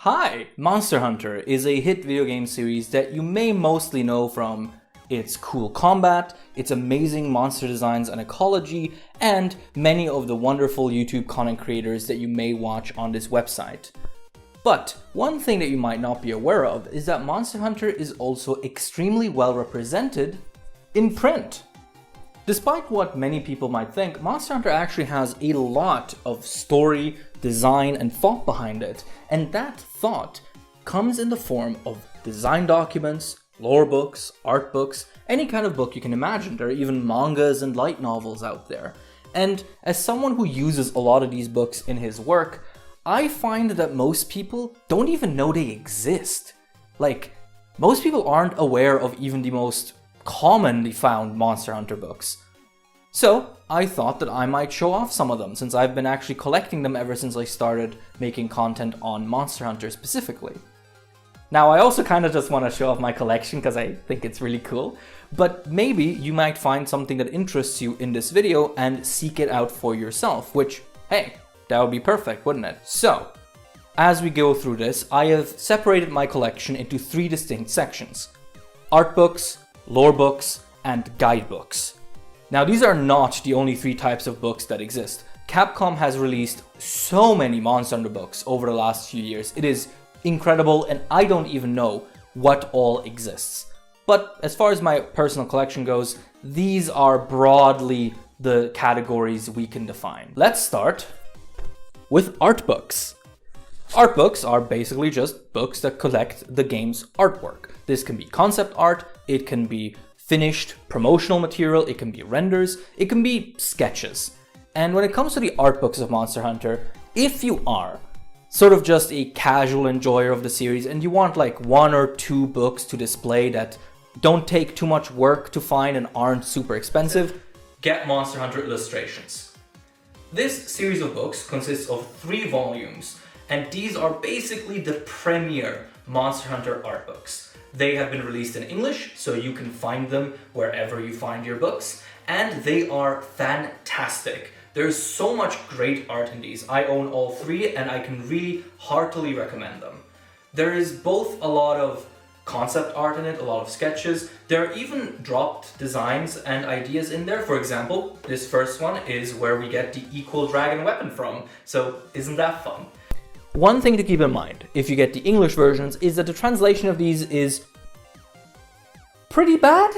Hi! Monster Hunter is a hit video game series that you may mostly know from its cool combat, its amazing monster designs and ecology, and many of the wonderful YouTube content creators that you may watch on this website. But one thing that you might not be aware of is that Monster Hunter is also extremely well represented in print. Despite what many people might think, Monster Hunter actually has a lot of story, design, and thought behind it, and that thought comes in the form of design documents, lore books, art books, any kind of book you can imagine. There are even mangas and light novels out there. And as someone who uses a lot of these books in his work, I find that most people don't even know they exist. Like, most people aren't aware of even the most commonly found Monster Hunter books. So I thought that I might show off some of them, since I've been actually collecting them ever since I started making content on Monster Hunter specifically. Now, I also kind of just want to show off my collection because I think it's really cool, but maybe you might find something that interests you in this video and seek it out for yourself, which, hey, that would be perfect, wouldn't it? So, as we go through this, I have separated my collection into 3 distinct sections: art books, lore books, and guidebooks. Now, these are not the only 3 types of books that exist. Capcom has released so many Monster Hunter books over the last few years. It is incredible, and I don't even know what all exists. But as far as my personal collection goes, these are broadly the categories we can define. Let's start with art books. Art books are basically just books that collect the game's artwork. This can be concept art, it can be finished promotional material, it can be renders, it can be sketches. And when it comes to the art books of Monster Hunter, if you are sort of just a casual enjoyer of the series and you want like 1 or 2 books to display that don't take too much work to find and aren't super expensive, get Monster Hunter Illustrations. This series of books consists of 3 volumes, and these are basically the premier Monster Hunter art books. They have been released in English, so you can find them wherever you find your books, and they are fantastic. There's so much great art in these. I own all 3, and I can really heartily recommend them. There is both a lot of concept art in it, a lot of sketches. There are even dropped designs and ideas in there. For example, this first one is where we get the equal dragon weapon from, so isn't that fun? One thing to keep in mind, if you get the English versions, is that the translation of these is pretty bad.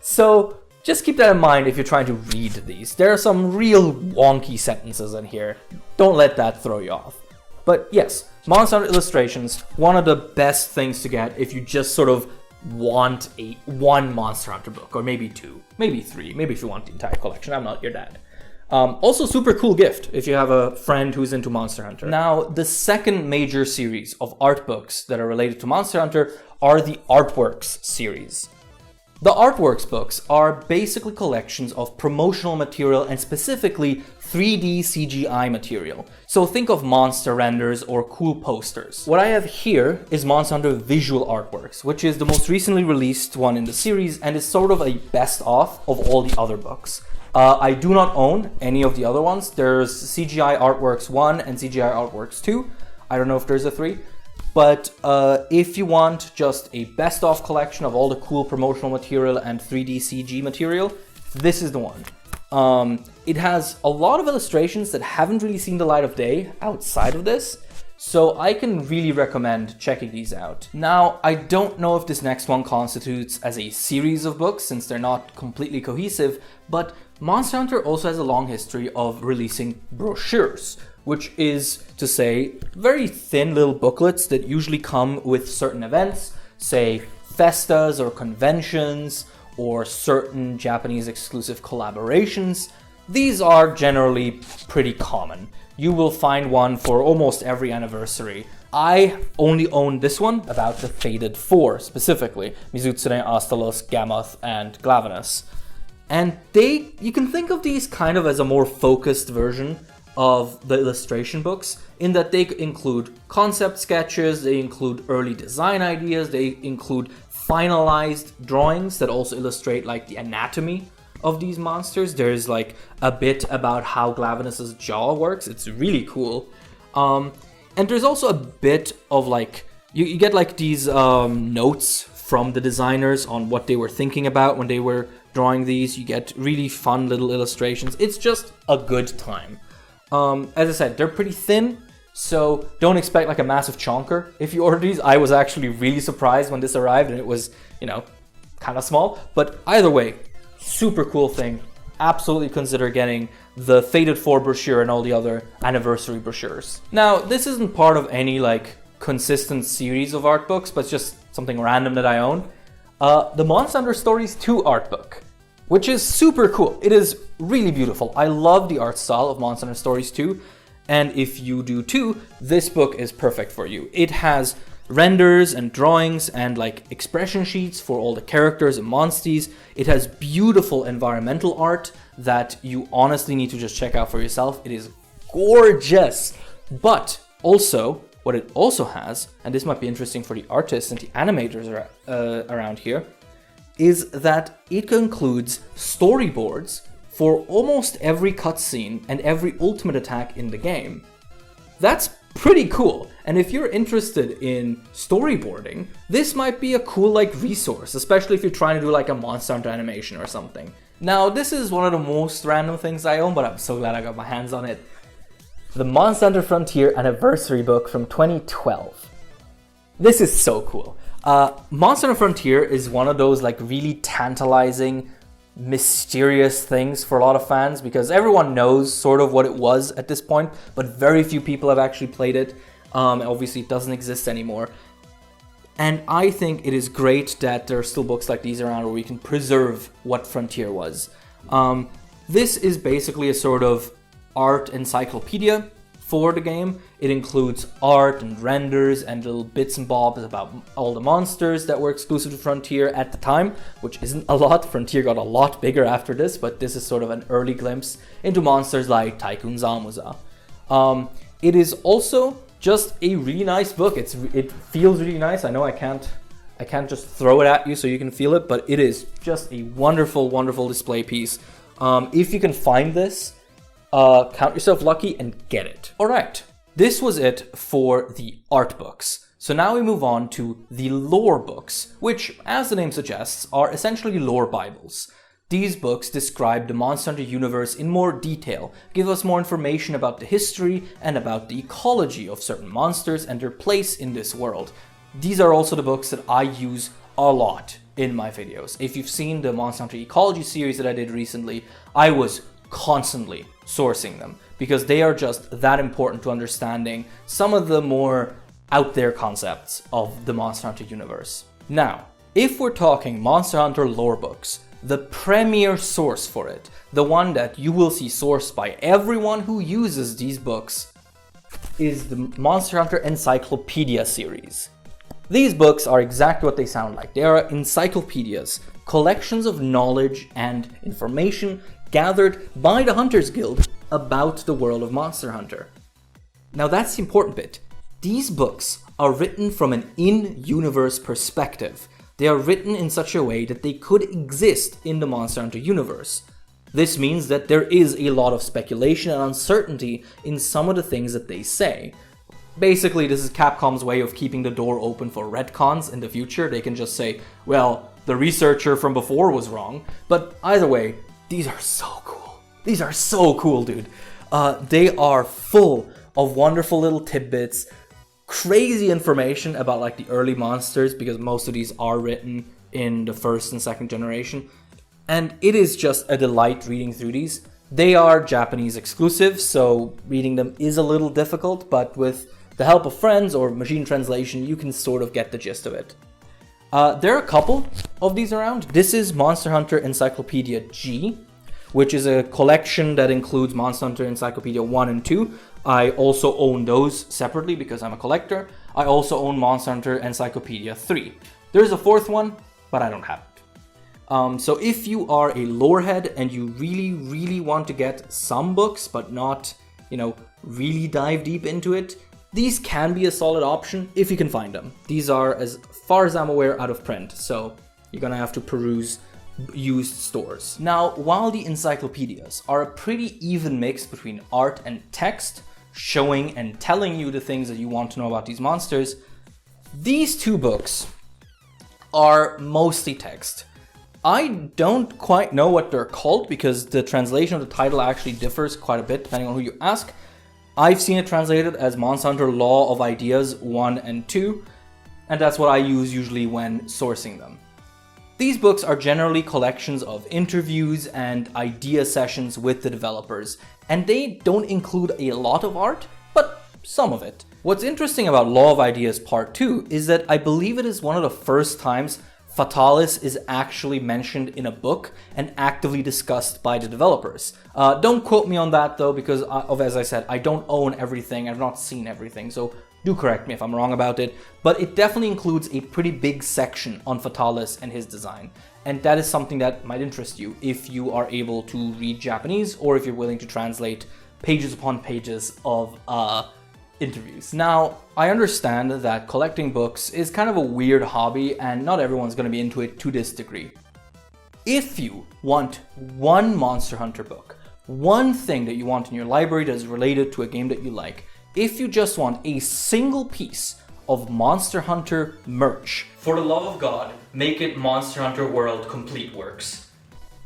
So just keep that in mind if you're trying to read these. There are some real wonky sentences in here. Don't let that throw you off. But yes, Monster Hunter Illustrations, one of the best things to get if you just sort of want one Monster Hunter book, or maybe 2, maybe 3, maybe if you want the entire collection. I'm not your dad. Also super cool gift if you have a friend who's into Monster Hunter. Now, the second major series of art books that are related to Monster Hunter are the Artworks series. The Artworks books are basically collections of promotional material and specifically 3D CGI material. So think of monster renders or cool posters. What I have here is Monster Hunter Visual Artworks, which is the most recently released one in the series and is sort of a best-of of all the other books. I do not own any of the other ones. There's CGI Artworks 1 and CGI Artworks 2. I don't know if there's a 3. But if you want just a best-of collection of all the cool promotional material and 3D CG material, this is the one. It has a lot of illustrations that haven't really seen the light of day outside of this, so I can really recommend checking these out. Now, I don't know if this next one constitutes as a series of books, since they're not completely cohesive, but Monster Hunter also has a long history of releasing brochures, which is to say very thin little booklets that usually come with certain events, say festas or conventions or certain Japanese exclusive collaborations. These are generally pretty common. You will find one for almost every anniversary. I only own this one, about the Faded 4 specifically, Mizutsune, Astalos, Gammoth, and Glavenus. And you can think of these kind of as a more focused version of the illustration books, in that they include concept sketches, they include early design ideas, they include finalized drawings that also illustrate like the anatomy of these monsters. There's like a bit about how Glavenus's jaw works. It's really cool. And there's also a bit of like, you get like these notes from the designers on what they were thinking about when they were drawing these. You get really fun little illustrations. It's just a good time. As I said, they're pretty thin, so don't expect like a massive chonker if you order these. I was actually really surprised when this arrived and it was, you know, kind of small. But either way, super cool thing. Absolutely consider getting the Faded 4 brochure and all the other anniversary brochures. Now, this isn't part of any like consistent series of art books, but it's just something random that I own. The Monster Hunter Stories 2 art book, which is super cool. It is really beautiful. I love the art style of Monster Hunter Stories 2, and if you do too, this book is perfect for you. It has renders and drawings and like expression sheets for all the characters and monsters. It has beautiful environmental art that you honestly need to just check out for yourself. It is gorgeous. But also, what it also has, and this might be interesting for the artists and the animators around here, is that it includes storyboards for almost every cutscene and every ultimate attack in the game. That's pretty cool. And if you're interested in storyboarding, this might be a cool like resource, especially if you're trying to do like a Monster Hunter animation or something. Now, this is one of the most random things I own, but I'm so glad I got my hands on it. The Monster Hunter Frontier Anniversary book from 2012. This is so cool. Monster Hunter Frontier is one of those like really tantalizing, mysterious things for a lot of fans, because everyone knows sort of what it was at this point, but very few people have actually played it. Obviously it doesn't exist anymore. And I think it is great that there are still books like these around where we can preserve what Frontier was. This is basically a sort of art encyclopedia for the game. It includes art and renders and little bits and bobs about all the monsters that were exclusive to Frontier at the time, which isn't a lot. Frontier got a lot bigger after this, but this is sort of an early glimpse into monsters like Tycoon Zamuza. It is also just a really nice book. It feels really nice. I know I can't just throw it at you so you can feel it, but it is just a wonderful, wonderful display piece. If you can find this, count yourself lucky and get it. All right, this was it for the art books. So now we move on to the lore books, which, as the name suggests, are essentially lore Bibles. These books describe the Monster Hunter universe in more detail, give us more information about the history and about the ecology of certain monsters and their place in this world. These are also the books that I use a lot in my videos. If you've seen the Monster Hunter Ecology series that I did recently, I was constantly sourcing them because they are just that important to understanding some of the more out there concepts of the Monster Hunter universe. Now, if we're talking Monster Hunter lore books, the premier source for it, the one that you will see sourced by everyone who uses these books, is the Monster Hunter Encyclopedia series. These books are exactly what they sound like. They are encyclopedias, collections of knowledge and information gathered by the Hunters Guild about the world of Monster Hunter. Now that's the important bit. These books are written from an in-universe perspective. They are written in such a way that they could exist in the Monster Hunter universe. This means that there is a lot of speculation and uncertainty in some of the things that they say. Basically, this is Capcom's way of keeping the door open for retcons in the future. They can just say, well, the researcher from before was wrong. But either way, these are so cool. These are so cool, dude. They are full of wonderful little tidbits, crazy information about like the early monsters, because most of these are written in the first and second generation. And it is just a delight reading through these. They are Japanese exclusive, so reading them is a little difficult, but with the help of friends or machine translation, you can sort of get the gist of it. There are a couple of these around. This is Monster Hunter Encyclopedia G, which is a collection that includes Monster Hunter Encyclopedia 1 and 2. I also own those separately because I'm a collector. I also own Monster Hunter Encyclopedia 3. There's a fourth one, but I don't have it. So if you are a lorehead and you really, really want to get some books, but not, really dive deep into it, these can be a solid option if you can find them. These are, as far as I'm aware, out of print, so you're gonna have to peruse used stores. Now, while the encyclopedias are a pretty even mix between art and text, showing and telling you the things that you want to know about these monsters. These two books are mostly text. I don't quite know what they're called because the translation of the title actually differs quite a bit depending on who you ask. I've seen it translated as Monster Hunter Law of Ideas 1 and 2, and that's what I use usually when sourcing them. These books are generally collections of interviews and idea sessions with the developers, and they don't include a lot of art, but some of it. What's interesting about Law of Ideas Part 2 is that I believe it is one of the first times Fatalis is actually mentioned in a book and actively discussed by the developers. Don't quote me on that though, because as I said, I don't own everything, I've not seen everything, so do correct me if I'm wrong about it. But it definitely includes a pretty big section on Fatalis and his design. And that is something that might interest you if you are able to read Japanese or if you're willing to translate pages upon pages of interviews. Now, I understand that collecting books is kind of a weird hobby and not everyone's going to be into it to this degree. If you want one Monster Hunter book, one thing that you want in your library that is related to a game that you like, if you just want a single piece of Monster Hunter merch, for the love of God, make it Monster Hunter World Complete Works.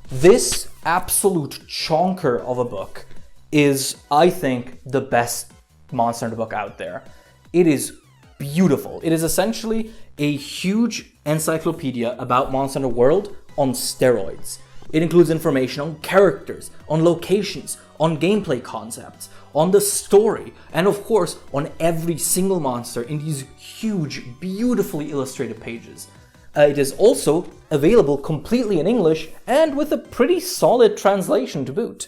This absolute chonker of a book is, I think, the best Monster Hunter book out there. It is beautiful. It is essentially a huge encyclopedia about Monster Hunter World on steroids. It includes information on characters, on locations, on gameplay concepts, on the story, and of course on every single monster in these huge, beautifully illustrated pages. It is also available completely in English and with a pretty solid translation to boot.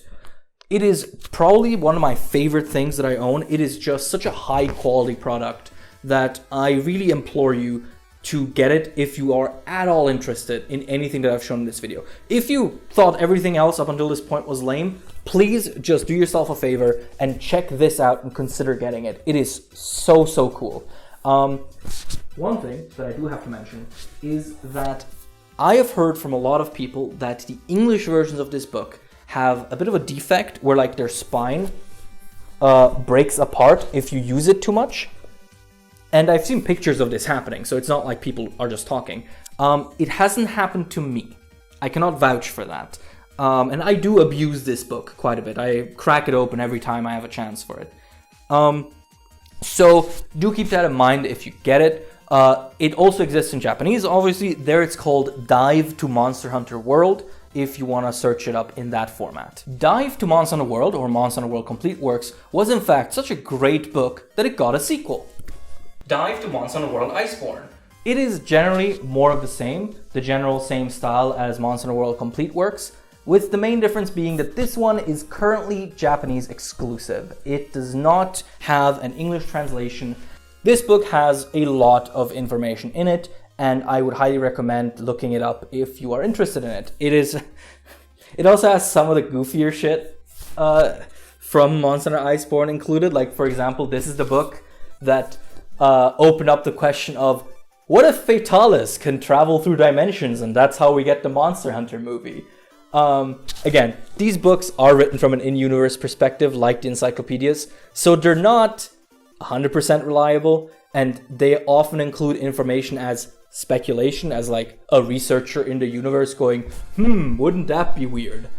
It is probably one of my favorite things that I own. It is just such a high quality product that I really implore you to get it if you are at all interested in anything that I've shown in this video. If you thought everything else up until this point was lame, please just do yourself a favor and check this out and consider getting it. It is so cool. One thing that I do have to mention is that I have heard from a lot of people that the English versions of this book have a bit of a defect where like their spine breaks apart if you use it too much. And I've seen pictures of this happening, so it's not like people are just talking. It hasn't happened to me. I cannot vouch for that. And I do abuse this book quite a bit. I crack it open every time I have a chance for it. So do keep that in mind if you get it. It also exists in Japanese, obviously. There it's called Dive to Monster Hunter World, if you want to search it up in that format. Dive to Monster Hunter World, or Monster Hunter World Complete Works, was in fact such a great book that it got a sequel. Dive to Monster Hunter World Iceborne. It is generally more of the same, the general same style as Monster Hunter World Complete Works, with the main difference being that this one is currently Japanese exclusive. It does not have an English translation. This book has a lot of information in it, and I would highly recommend looking it up if you are interested in it. It also has some of the goofier shit from Monster Hunter Iceborne included. Like, for example, this is the book that opened up the question of, what if Fatalis can travel through dimensions and that's how we get the Monster Hunter movie? Again, these books are written from an in-universe perspective like the encyclopedias, so they're not 100% reliable, and they often include information as speculation, as like a researcher in the universe going, wouldn't that be weird?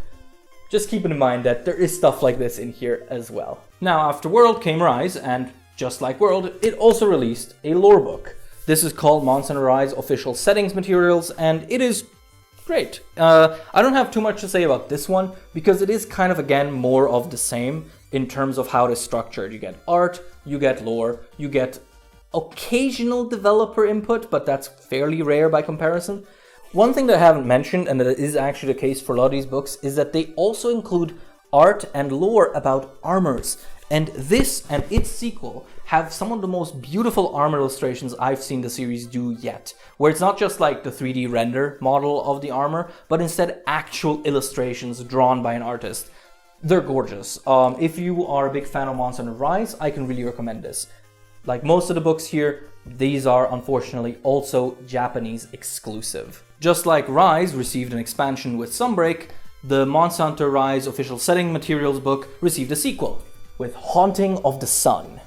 Just keep in mind that there is stuff like this in here as well. Now, after World came Rise, and just like World, it also released a lore book. This is called Monster Hunter Rise Official Settings Materials, and it is great. I don't have too much to say about this one, because it is kind of, again, more of the same in terms of how it is structured. You get art, you get lore, you get occasional developer input, but that's fairly rare by comparison. One thing that I haven't mentioned, and that is actually the case for a lot of these books, is that they also include art and lore about armors. And this and its sequel have some of the most beautiful armor illustrations I've seen the series do yet, where it's not just like the 3D render model of the armor, but instead actual illustrations drawn by an artist. They're gorgeous. If you are a big fan of Monster Hunter Rise, I can really recommend this. Like most of the books here, these are unfortunately also Japanese exclusive. Just like Rise received an expansion with Sunbreak, the Monster Hunter Rise Official Setting Materials book received a sequel. with Haunting of the Sun.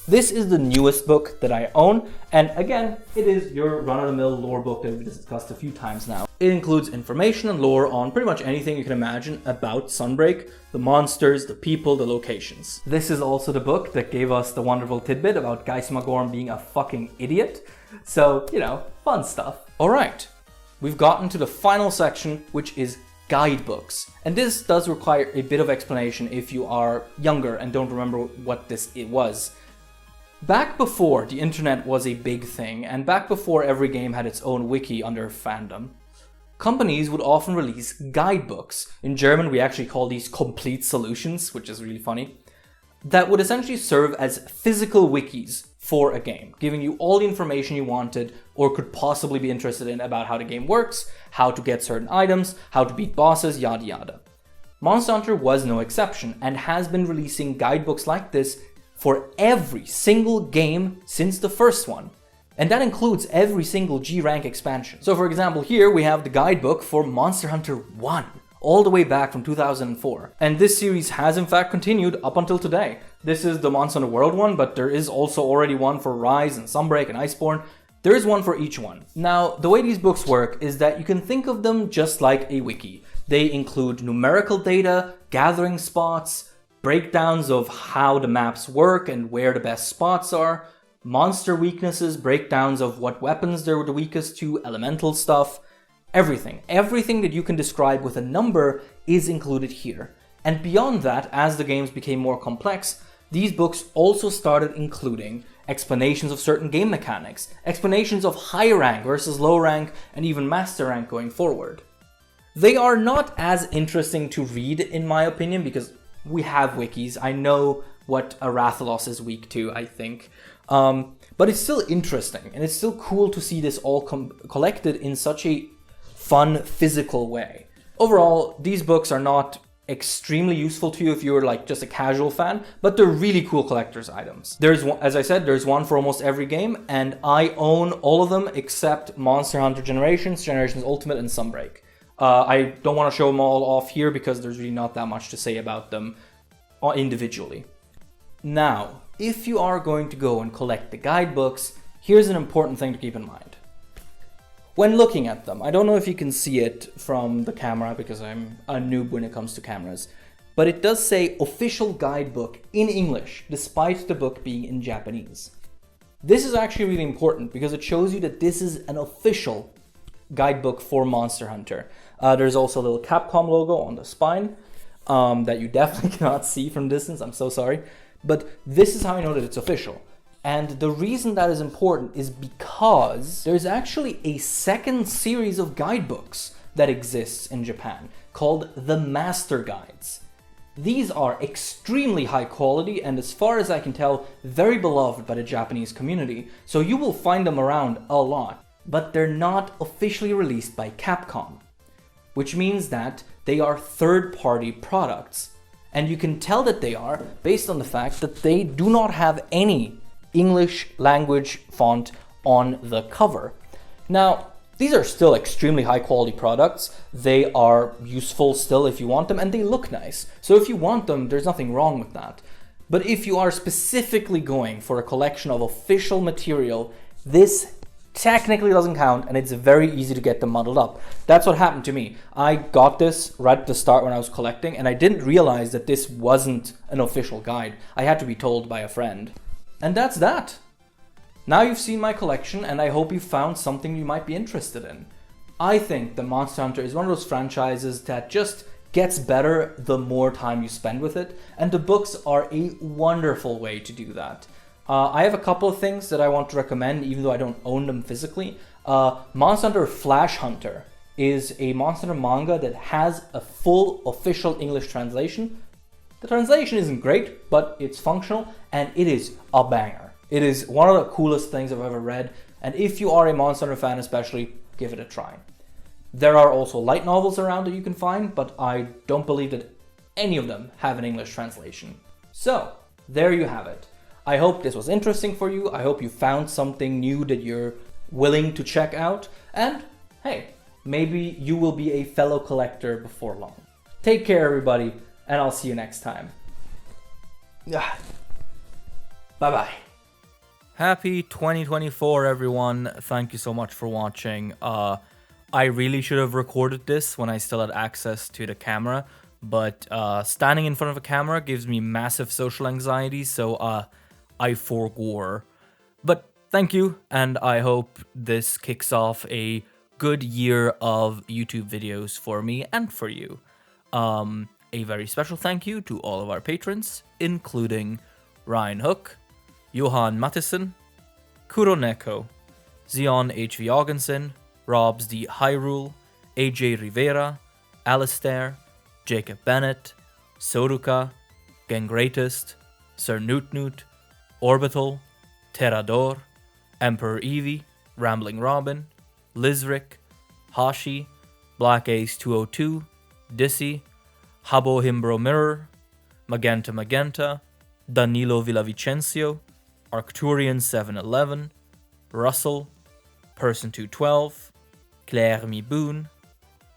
This is the newest book that I own, and again, it is your run-of-the-mill lore book that we've discussed a few times now. It includes information and lore on pretty much anything you can imagine about Sunbreak, the monsters, the people, the locations. This is also the book that gave us the wonderful tidbit about Geismagorm being a fucking idiot. So, you know, fun stuff. Alright, we've gotten to the final section, which is guidebooks. And this does require a bit of explanation if you are younger and don't remember what it was. Back before the internet was a big thing, and back before every game had its own wiki under fandom, companies would often release guidebooks. In German, we actually call these complete solutions, which is really funny, that would essentially serve as physical wikis for a game, giving you all the information you wanted or could possibly be interested in about how the game works, how to get certain items, how to beat bosses, yada yada. Monster Hunter was no exception and has been releasing guidebooks like this for every single game since the first one. And that includes every single G rank expansion. So for example, here we have the guidebook for Monster Hunter 1, all the way back from 2004. And this series has in fact continued up until today. This is the Monster Hunter World one, but there is also already one for Rise and Sunbreak and Iceborne. There is one for each one. Now, the way these books work is that you can think of them just like a wiki. They include numerical data, gathering spots, breakdowns of how the maps work and where the best spots are, monster weaknesses, breakdowns of what weapons they're the weakest to, elemental stuff, everything. Everything that you can describe with a number is included here. And beyond that, as the games became more complex, these books also started including explanations of certain game mechanics, explanations of high rank versus low rank, and even master rank going forward. They are not as interesting to read in my opinion because we have wikis. I know what a Rathalos is weak to, I think. But it's still interesting, and it's still cool to see this all collected in such a fun, physical way. Overall, these books are not extremely useful to you if you're like just a casual fan, but they're really cool collector's items. There's one, as I said, there's one for almost every game, and I own all of them except Monster Hunter Generations, Generations Ultimate, and Sunbreak. I don't want to show them all off here because there's really not that much to say about them individually. Now, if you are going to go and collect the guidebooks, here's an important thing to keep in mind. When looking at them, I don't know if you can see it from the camera because I'm a noob when it comes to cameras, but it does say official guidebook in English, despite the book being in Japanese. This is actually really important because it shows you that this is an official guidebook for Monster Hunter. There's also a little Capcom logo on the spine that you definitely cannot see from distance, I'm so sorry. But this is how I know that it's official. And the reason that is important is because there's actually a second series of guidebooks that exists in Japan called the Master Guides. These are extremely high quality and, as far as I can tell, very beloved by the Japanese community, so you will find them around a lot. But they're not officially released by Capcom, which means that they are third-party products. And you can tell that they are based on the fact that they do not have any English language font on the cover. Now, these are still extremely high-quality products. They are useful still if you want them, and they look nice. So if you want them, there's nothing wrong with that. But if you are specifically going for a collection of official material, this technically doesn't count, and it's very easy to get them muddled up. That's what happened to me. I got this right at the start when I was collecting, and I didn't realize that this wasn't an official guide. I had to be told by a friend. And that's that. Now you've seen my collection, and I hope you found something you might be interested in. I think the Monster Hunter is one of those franchises that just gets better the more time you spend with it, and the books are a wonderful way to do that. I have a couple of things that I want to recommend, even though I don't own them physically. Monster Hunter Flash Hunter is a Monster Hunter manga that has a full official English translation. The translation isn't great, but it's functional, and it is a banger. It is one of the coolest things I've ever read, and if you are a Monster Hunter fan especially, give it a try. There are also light novels around that you can find, but I don't believe that any of them have an English translation. So, there you have it. I hope this was interesting for you. I hope you found something new that you're willing to check out. And hey, maybe you will be a fellow collector before long. Take care, everybody, and I'll see you next time. Bye-bye. Happy 2024, everyone. Thank you so much for watching. I really should have recorded this when I still had access to the camera, but standing in front of a camera gives me massive social anxiety, so I forgore. But thank you, and I hope this kicks off a good year of YouTube videos for me and for you. A very special thank you to all of our patrons, including Ryan Hook, Johan Mattison, Kuro Neko, Zion H.V. Augenson, Robs D. Hyrule, AJ Rivera, Alistair, Jacob Bennett, Soruka, Gengreatist, Sir Newt, Orbital, Terrador, Emperor Eevee, Rambling Robin, Lizric, Hashi, Black Ace 202, Dissy, Habo Himbro Mirror, Magenta, Danilo Villavicencio, Arcturian 711, Russell, Person 212, Claire Mi Boone,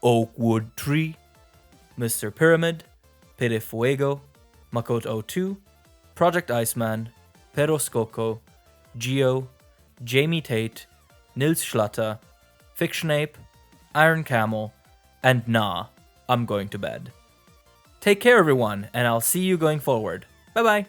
Oakwood Tree, Mr. Pyramid, Pere Fuego, Makoto 02, Project Iceman, Pero Skoko, Geo, Jamie Tate, Nils Schlatter, Fiction Ape, Iron Camel, and Nah, I'm going to bed. Take care, everyone, and I'll see you going forward. Bye-bye.